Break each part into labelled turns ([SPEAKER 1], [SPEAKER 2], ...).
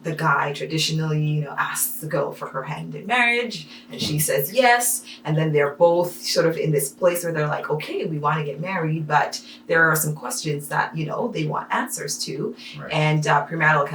[SPEAKER 1] the guy traditionally, asks the girl for her hand in marriage, and she says yes. And then they're both sort of in this place where they're like, okay, we want to get married, but there are some questions that, they want answers to.
[SPEAKER 2] Right.
[SPEAKER 1] And premarital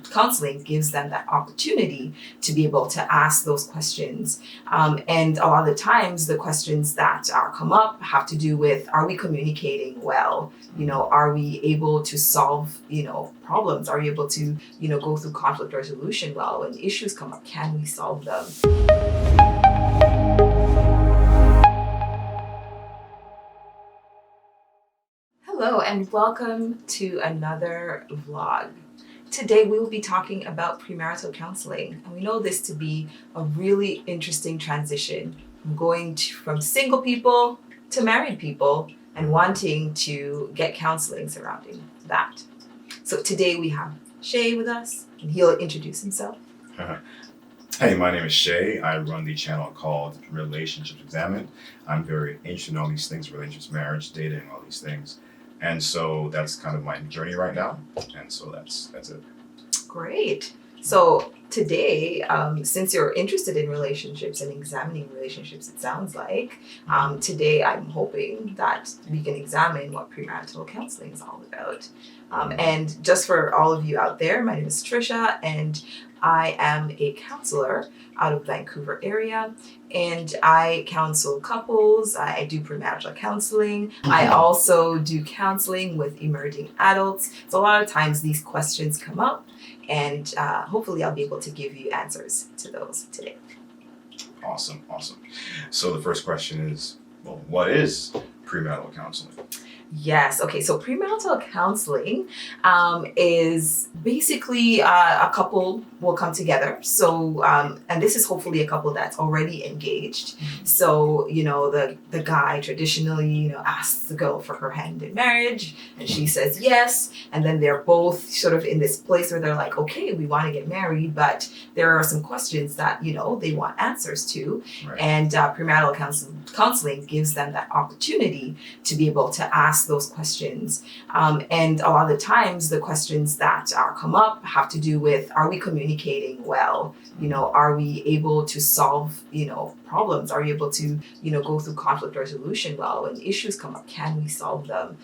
[SPEAKER 1] counseling gives them that opportunity to be able to ask those questions. And a lot of the times, the questions that come up have to do with, are we communicating well? Are we able to solve, problems? Are we able to, go through conflict resolution well? When issues come up, can we solve them? Hello, and welcome to another vlog. Today we will be talking about premarital counseling, and we know this to be a really interesting transition from going from single people to married people and wanting to get counseling surrounding that. So today we have Shea with us, and he'll introduce himself.
[SPEAKER 2] Hey, my name is Shea. I run the channel called Relationships Examined. I'm very interested in all these things, relationships, marriage, dating, all these things. And so that's kind of my journey right now. And so that's it.
[SPEAKER 1] Great. So today, since you're interested in relationships and examining relationships, it sounds like, today I'm hoping that we can examine what premarital counseling is all about. And just for all of you out there, my name is Tricia, and I am a counselor out of Vancouver area, and I counsel couples. I do premarital counseling. I also do counseling with emerging adults. So a lot of times these questions come up, and hopefully I'll be able to give you answers to those today.
[SPEAKER 2] Awesome. So the first question is, well, what is premarital counseling?
[SPEAKER 1] Yes. Okay. So premarital counseling is basically a couple will come together. So, and this is hopefully a couple that's already engaged. So, the guy traditionally, asks the girl for her hand in marriage, and she says yes. And then they're both sort of in this place where they're like, okay, we want to get married, but there are some questions that, they want answers to.
[SPEAKER 2] Right.
[SPEAKER 1] And premarital counseling gives them that opportunity to be able to ask those questions. And a lot of the times, the questions that come up have to do with, are we communicating well? Are we able to solve, problems? Are we able to, go through conflict resolution well? When issues come up, can we solve them?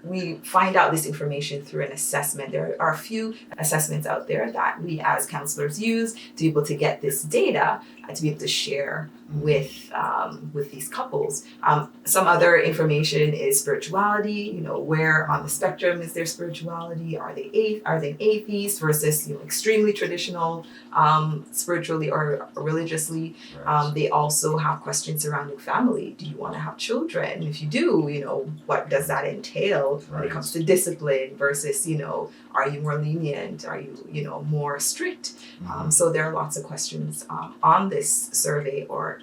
[SPEAKER 1] We find out this information through an assessment. There are a few assessments out there that we as counselors use to be able to get this data to be able to share with these couples. Some other information is spirituality. Where on the spectrum is their spirituality? Are they an atheist versus extremely traditional spiritually or religiously?
[SPEAKER 2] Right.
[SPEAKER 1] They also have questions surrounding family. Do you want to have children? If you do, what does that entail when it comes to discipline versus are you more lenient? Are you more strict? So there are lots of questions on this survey or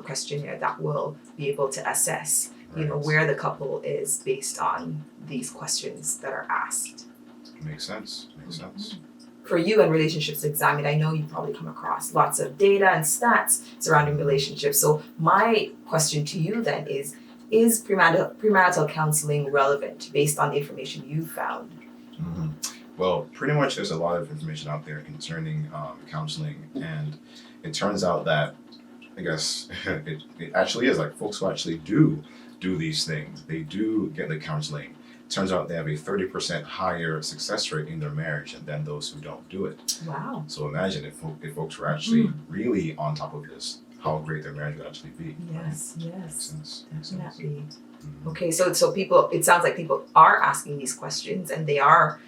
[SPEAKER 1] questionnaire that will be able to assess, where the couple is based on these questions that are asked.
[SPEAKER 2] Makes sense.
[SPEAKER 1] For you and Relationships Examined, I know you probably come across lots of data and stats surrounding relationships. So my question to you then is premarital counseling relevant based on the information you found?
[SPEAKER 2] Well, pretty much there's a lot of information out there concerning counseling, and it turns out that, I guess, it actually is like folks who actually do these things, they do get the counseling. It turns out they have a 30% higher success rate in their marriage than those who don't do it.
[SPEAKER 1] Wow.
[SPEAKER 2] So imagine if folks were actually really on top of this, how great their marriage would actually be.
[SPEAKER 1] Yes,
[SPEAKER 2] right?
[SPEAKER 1] yes,
[SPEAKER 2] Makes sense.
[SPEAKER 1] definitely. Okay, so people, it sounds like people are asking these questions and they are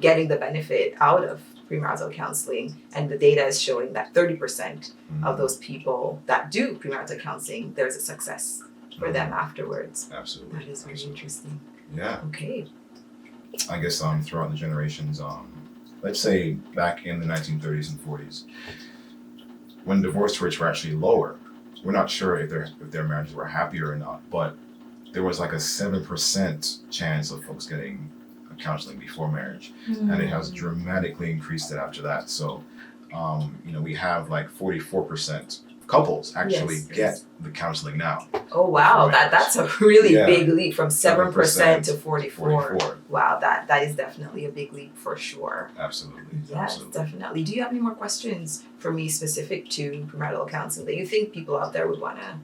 [SPEAKER 1] getting the benefit out of premarital counseling, and the data is showing that 30% of those people that do premarital counseling, there's a success for them afterwards.
[SPEAKER 2] Absolutely.
[SPEAKER 1] That is very interesting.
[SPEAKER 2] Yeah.
[SPEAKER 1] Okay.
[SPEAKER 2] I guess throughout the generations, let's say back in the 1930s and 40s, when divorce rates were actually lower, we're not sure if their marriages were happier or not, but there was like a 7% chance of folks getting counseling before marriage, and it has dramatically increased it after that. So, we have like 44% couples actually
[SPEAKER 1] Yes,
[SPEAKER 2] get
[SPEAKER 1] yes.
[SPEAKER 2] the counseling now.
[SPEAKER 1] Oh wow,
[SPEAKER 2] Before
[SPEAKER 1] that's a really
[SPEAKER 2] Yeah.
[SPEAKER 1] big leap from 7% to
[SPEAKER 2] 44.
[SPEAKER 1] 44. Wow, that is definitely a big leap for sure.
[SPEAKER 2] Absolutely.
[SPEAKER 1] Yes,
[SPEAKER 2] Absolutely.
[SPEAKER 1] definitely. Do you have any more questions for me specific to premarital counseling that you think people out there would wanna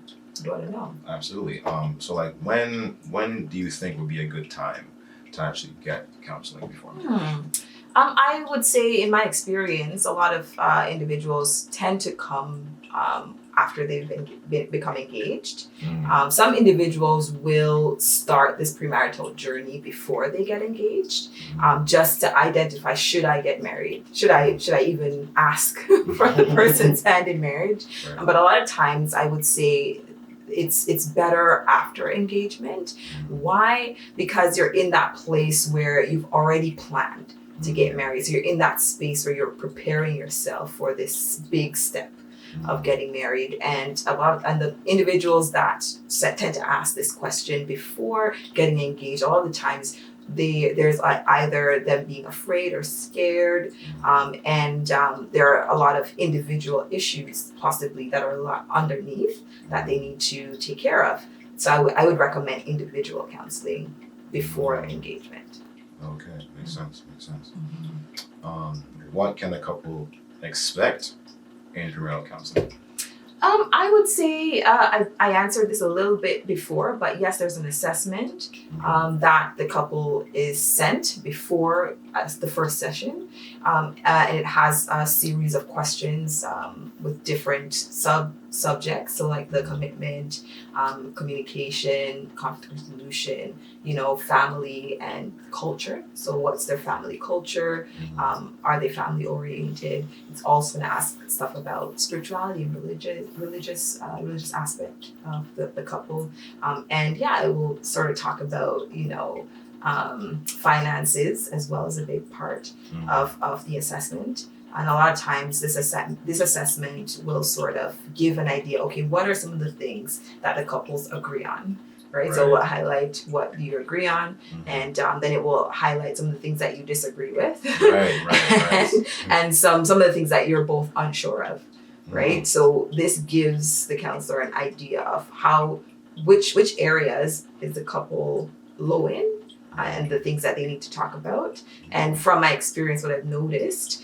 [SPEAKER 1] know?
[SPEAKER 2] Absolutely. So like when do you think would be a good time to actually get counseling before marriage?
[SPEAKER 1] I would say, in my experience, a lot of individuals tend to come after they've become engaged.
[SPEAKER 2] Mm.
[SPEAKER 1] Some individuals will start this premarital journey before they get engaged, just to identify, should I get married? Should I even ask for the person's hand in marriage?
[SPEAKER 2] Right.
[SPEAKER 1] But a lot of times, I would say it's better after engagement. Why? Because you're in that place where you've already planned to get married. So you're in that space where you're preparing yourself for this big step of getting married. And the individuals that tend to ask this question before getting engaged, a lot of the times there's either them being afraid or scared, and there are a lot of individual issues possibly that are a lot underneath that they need to take care of. So I would recommend individual counseling before engagement.
[SPEAKER 2] Okay, makes sense. What can a couple expect in premarital counseling?
[SPEAKER 1] I would say I answered this a little bit before, but yes, there's an assessment that the couple is sent before the first session, and it has a series of questions with different subjects. So like the commitment, communication, conflict resolution, family and culture. So what's their family culture? Are they family oriented? It's also going to ask stuff about spirituality and religious aspect of the couple. And yeah, it will sort of talk about, finances as well as a big part of the assessment. And a lot of times this assessment will sort of give an idea, okay, what are some of the things that the couples agree on? Right? So it will highlight what you agree on, and then it will highlight some of the things that you disagree with,
[SPEAKER 2] Right.
[SPEAKER 1] and some of the things that you're both unsure of, right? So this gives the counselor an idea of which areas is the couple low in, and the things that they need to talk about. And from my experience, what I've noticed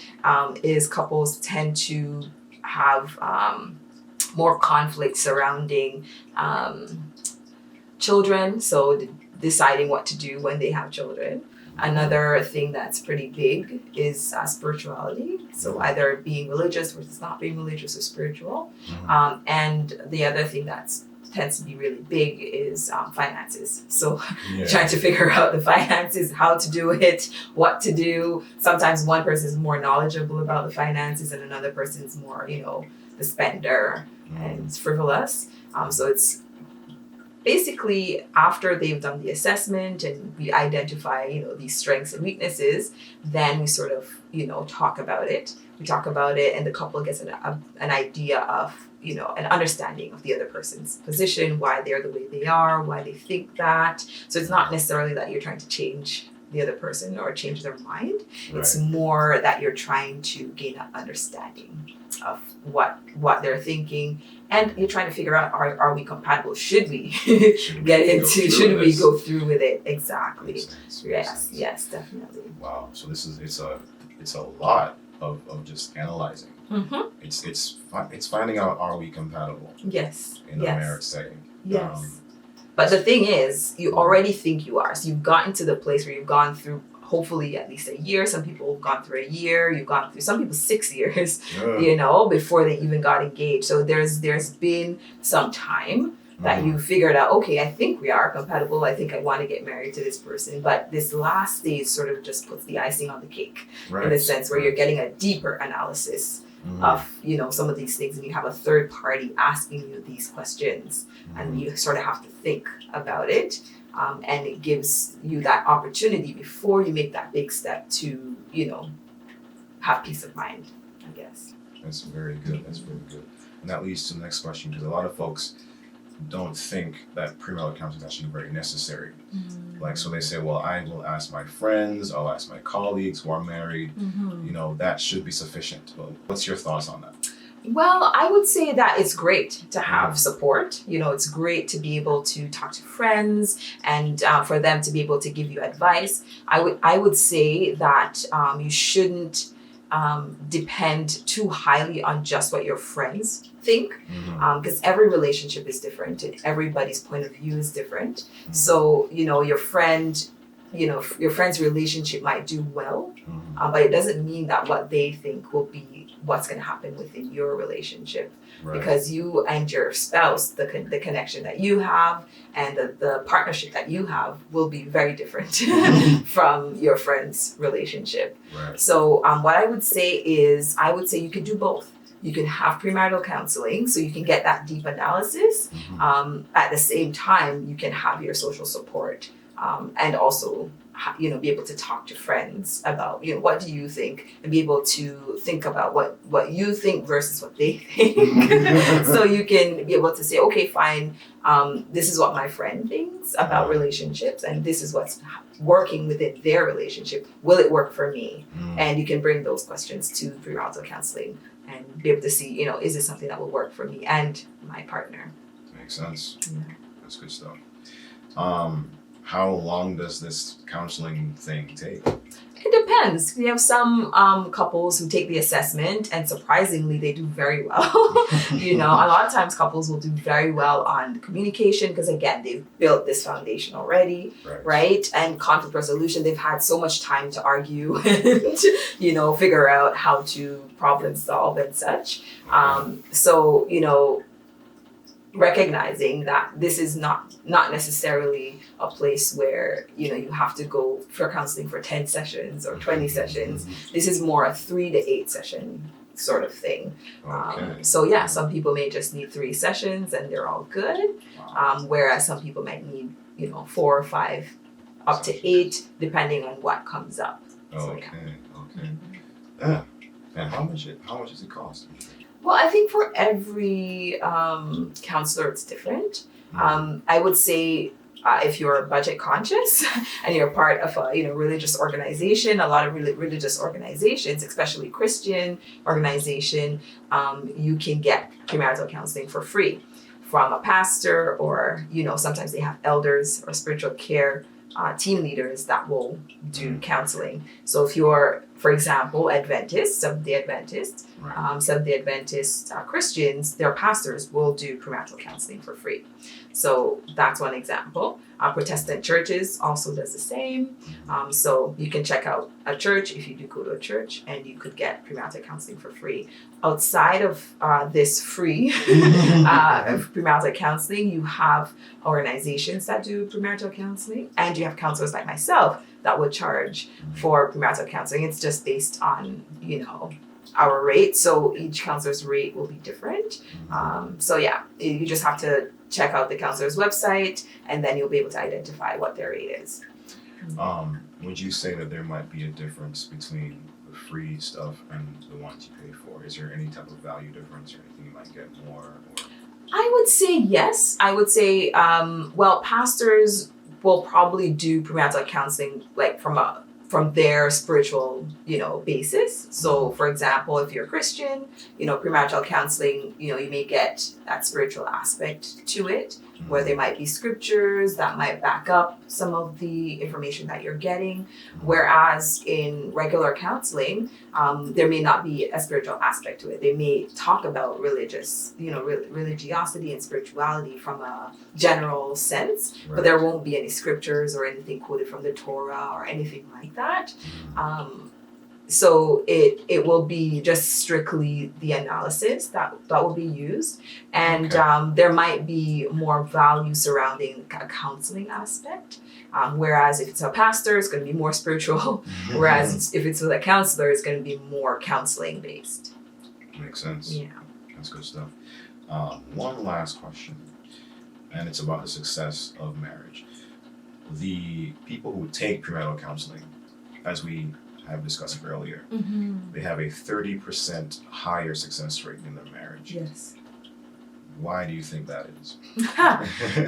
[SPEAKER 1] is couples tend to have more conflict surrounding children, so deciding what to do when they have children. Another thing that's pretty big is spirituality, so either being religious versus not being religious or spiritual. And the other thing that tends to be really big is finances. So trying to figure out the finances, how to do it, what to do. Sometimes one person is more knowledgeable about the finances and another person is more, the spender and frivolous. So it's basically after they've done the assessment and we identify, these strengths and weaknesses, then we sort of, talk about it. We talk about it and the couple gets an idea of, an understanding of the other person's position, why they're the way they are, why they think that. So it's not necessarily that you're trying to change the other person or change their mind. Right. It's more that you're trying to gain an understanding of what they're thinking, and you're trying to figure out, are we compatible? Should we go through with it? Exactly. Makes sense. Yes, definitely.
[SPEAKER 2] Wow. So it's a lot of just analyzing. It's finding out, are we compatible?
[SPEAKER 1] Yes.
[SPEAKER 2] In a marriage setting.
[SPEAKER 1] Yes. But the thing is, you already think you are. So you've gotten to the place where you've gone through, hopefully at least a year. Some people have gone through a year. You've gone through, some people 6 years, before they even got engaged. So there's been some time that you figured out, okay, I think we are compatible. I think I want to get married to this person. But this last stage sort of just puts the icing on the cake, in a sense where you're getting a deeper analysis of, some of these things, and you have a third party asking you these questions, and you sort of have to think about it. And it gives you that opportunity before you make that big step to, have peace of mind, I guess.
[SPEAKER 2] That's very good. And that leads to the next question, because a lot of folks don't think that premarital counseling is actually very necessary. Like, so they say, well, I will ask my friends, I'll ask my colleagues who are married, that should be sufficient. Well, what's your thoughts on that?
[SPEAKER 1] Well, I would say that it's great to have support. It's great to be able to talk to friends and for them to be able to give you advice. I would say that you shouldn't depend too highly on just what your friends think, because every relationship is different and everybody's point of view is different. So, your friend's relationship might do well, but it doesn't mean that what they think will be what's going to happen within your relationship.
[SPEAKER 2] Right.
[SPEAKER 1] Because you and your spouse, the connection that you have and the partnership that you have will be very different from your friend's relationship.
[SPEAKER 2] Right.
[SPEAKER 1] So what I would say is, you could do both. You can have premarital counseling so you can get that deep analysis. At the same time, you can have your social support and also be able to talk to friends about what do you think, and be able to think about what you think versus what they think. So you can be able to say, okay, fine, this is what my friend thinks about relationships and this is what's working within their relationship. Will it work for me? And you can bring those questions to premarital counseling and be able to see, is this something that will work for me and my partner?
[SPEAKER 2] Makes sense.
[SPEAKER 1] Yeah.
[SPEAKER 2] That's good stuff. How long does this counseling thing take?
[SPEAKER 1] It depends. We have some couples who take the assessment and surprisingly they do very well. A lot of times couples will do very well on communication because again, they've built this foundation already, right? And conflict resolution, they've had so much time to argue and, figure out how to problem solve and such. So, recognizing that this is not necessarily a place where you have to go for counseling for 10 sessions or 20 sessions. This is more a 3 to 8 session sort of thing.
[SPEAKER 2] Okay.
[SPEAKER 1] So yeah, some people may just need 3 sessions and they're all good. Whereas some people might need 4 or 5 up to 8 depending on what comes up.
[SPEAKER 2] Okay.
[SPEAKER 1] So,
[SPEAKER 2] Yeah. And how much does it cost?
[SPEAKER 1] Well, I think for every counselor, it's different. I would say if you're budget conscious and you're part of a religious organization, a lot of religious organizations, especially Christian organization, you can get premarital counseling for free from a pastor, or sometimes they have elders or spiritual care team leaders that will do counseling. So if you're, for example, Seventh-day Adventists, Seventh-day Adventist Christians, their pastors will do premarital counseling for free. So that's one example. Protestant churches also does the same. So you can check out a church if you do go to a church, and you could get premarital counseling for free. Outside of this free premarital counseling, you have organizations that do premarital counseling, and you have counselors like myself that would charge for premarital counseling. It's just based on, our rate. So each counselor's rate will be different. So yeah, you just have to check out the counselor's website, and then you'll be able to identify what their rate is.
[SPEAKER 2] Would you say that there might be a difference between the free stuff and the ones you pay for? Is there any type of value difference or anything you might get more? Or?
[SPEAKER 1] I would say yes. I would say, pastors will probably do premarital counseling like from their spiritual, basis. So for example, if you're a Christian, premarital counseling, you may get that spiritual aspect to it, where there might be scriptures that might back up some of the information that you're getting. Whereas in regular counseling, there may not be a spiritual aspect to it. They may talk about religiosity and spirituality from a general sense, but there won't be any scriptures or anything quoted from the Torah or anything like that. So it will be just strictly the analysis that will be used. And there might be more value surrounding a counseling aspect. Whereas if it's a pastor, it's going to be more spiritual. Whereas if it's with a counselor, it's going to be more counseling based.
[SPEAKER 2] Makes sense.
[SPEAKER 1] Yeah.
[SPEAKER 2] That's good stuff. One last question, and it's about the success of marriage. The people who take premarital counseling, as we have discussed earlier, they have a 30% higher success rate in their marriage.
[SPEAKER 1] Yes.
[SPEAKER 2] why do you think that is?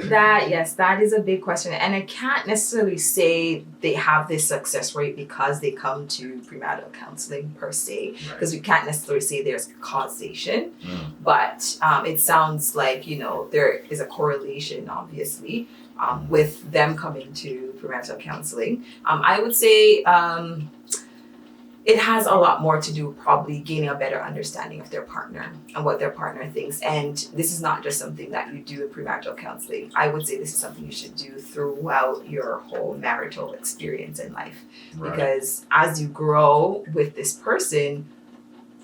[SPEAKER 1] That is a big question. And I can't necessarily say they have this success rate because they come to premarital counseling per se, because we can't necessarily say there's causation. But it sounds like, there is a correlation, obviously, with them coming to premarital counseling. I would say it has a lot more to do probably gaining a better understanding of their partner and what their partner thinks. And this is not just something that you do in premarital counseling. I would say this is something you should do throughout your whole marital experience in life.
[SPEAKER 2] Right.
[SPEAKER 1] Because as you grow with this person,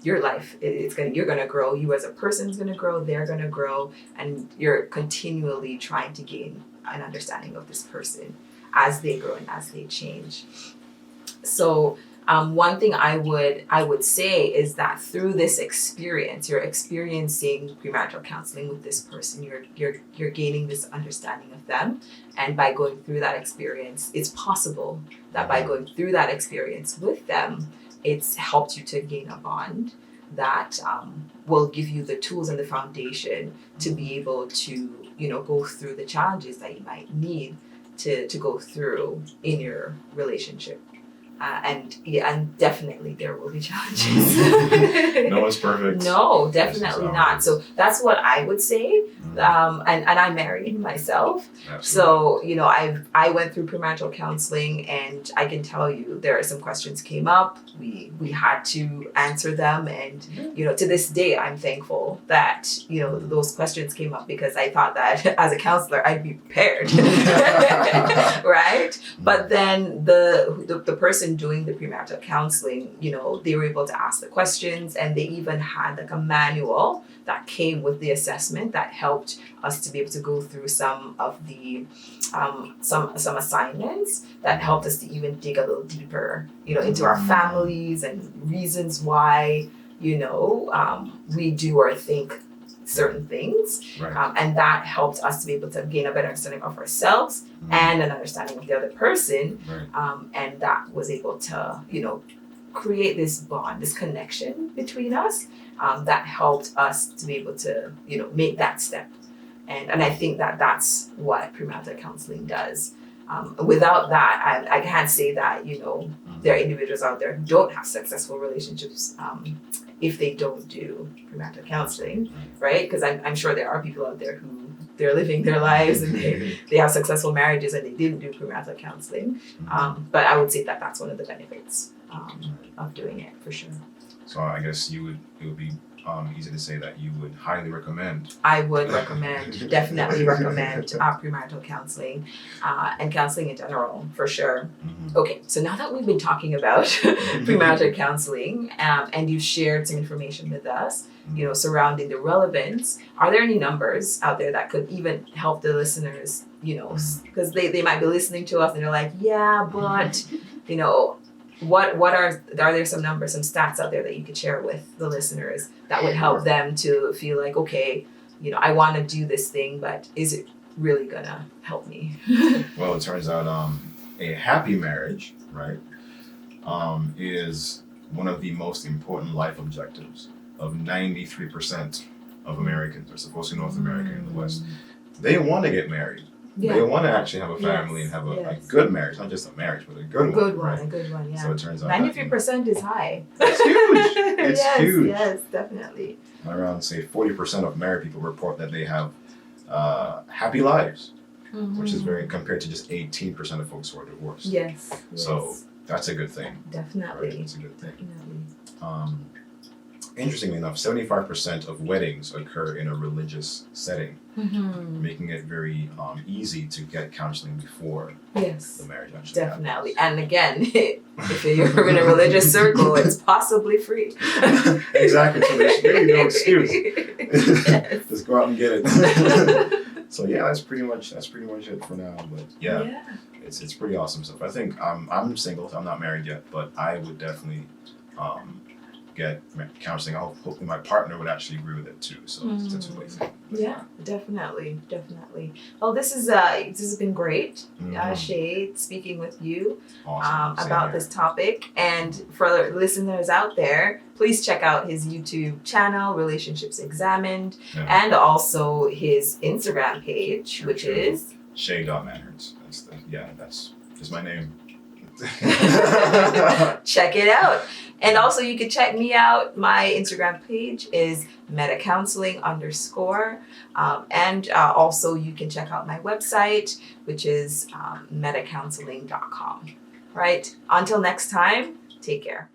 [SPEAKER 1] your life, you're gonna grow. You as a person is gonna grow, they're gonna grow, and you're continually trying to gain an understanding of this person as they grow and as they change. So one thing I would say is that through this experience, you're experiencing premarital counseling with this person. You're gaining this understanding of them, and by going through that experience, it's possible that by going through that experience with them, it's helped you to gain a bond that will give you the tools and the foundation to be able to go through the challenges that you might need to go through in your relationship. And definitely there will be challenges.
[SPEAKER 2] No one's perfect.
[SPEAKER 1] No, definitely not. So that's what I would say. And I'm married myself. Absolutely. So, I went through premarital counseling, and I can tell you there are some questions came up. We had to answer them, and to this day I'm thankful that those questions came up, because I thought that as a counselor I'd be prepared. Right? But then the person doing the premarital counseling, they were able to ask the questions, and they even had like a manual that came with the assessment that helped us to be able to go through some of the some assignments that helped us to even dig a little deeper, into our families and reasons why, we do or think certain things.
[SPEAKER 2] Right.
[SPEAKER 1] And that helped us to be able to gain a better understanding of ourselves and an understanding of the other person.
[SPEAKER 2] Right.
[SPEAKER 1] And that was able to, create this bond, this connection between us, that helped us to be able to, make that step. And I think that that's what premarital counseling does. Without that, I can't say that, there are individuals out there who don't have successful relationships if they don't do premarital counseling, right? Because I'm sure there are people out there who they're living their lives and they have successful marriages and they didn't do premarital counseling. But I would say that that's one of the benefits of doing it, for sure.
[SPEAKER 2] So I guess it would be easy to say that you would highly recommend.
[SPEAKER 1] I would definitely recommend premarital counseling and counseling in general, for sure. Okay, so now that we've been talking about premarital counseling and you've shared some information with us, surrounding the relevance, are there any numbers out there that could even help the listeners, because they might be listening to us and they're like, yeah, but, what are there some numbers, some stats out there that you could share with the listeners that would help them to feel like, okay, I want to do this thing, but is it really gonna help me?
[SPEAKER 2] Well, it turns out a happy marriage, right, is one of the most important life objectives of 93% of Americans, or supposed to North America in the West. They want to get married. Yeah. They want to actually have a family and have a good marriage, not just a marriage, but a good one.
[SPEAKER 1] A good one, yeah.
[SPEAKER 2] So it turns out
[SPEAKER 1] 93% is high.
[SPEAKER 2] It's huge. It's huge.
[SPEAKER 1] Yes, definitely.
[SPEAKER 2] Around, say, 40% of married people report that they have happy lives, which is very compared to just 18% of folks who are divorced.
[SPEAKER 1] Yes.
[SPEAKER 2] So that's a good thing.
[SPEAKER 1] Definitely.
[SPEAKER 2] Right? It's a good thing.
[SPEAKER 1] Definitely.
[SPEAKER 2] Interestingly enough, 75% of weddings occur in a religious setting, making it very easy to get counseling before the marriage actually
[SPEAKER 1] definitely happens. And again, if you're in a religious circle, it's possibly free.
[SPEAKER 2] Exactly. So there's really no excuse. Just go out and get it. So yeah, that's pretty much it for now. But yeah. It's pretty awesome stuff. I think I'm single, so I'm not married yet, but I would definitely get counseling, hopefully my partner would actually agree with it too. So it's a two-way thing.
[SPEAKER 1] Yeah, definitely. Well, this has been great, Shea, speaking with you
[SPEAKER 2] Awesome.
[SPEAKER 1] about this topic. And for listeners out there, please check out his YouTube channel, Relationships Examined, and also his Instagram page, which is
[SPEAKER 2] Shea Manhertz. That's my name.
[SPEAKER 1] Check it out. And also you can check me out. My Instagram page is metacounseling_. And also you can check out my website, which is metacounseling.com. Right? Until next time, take care.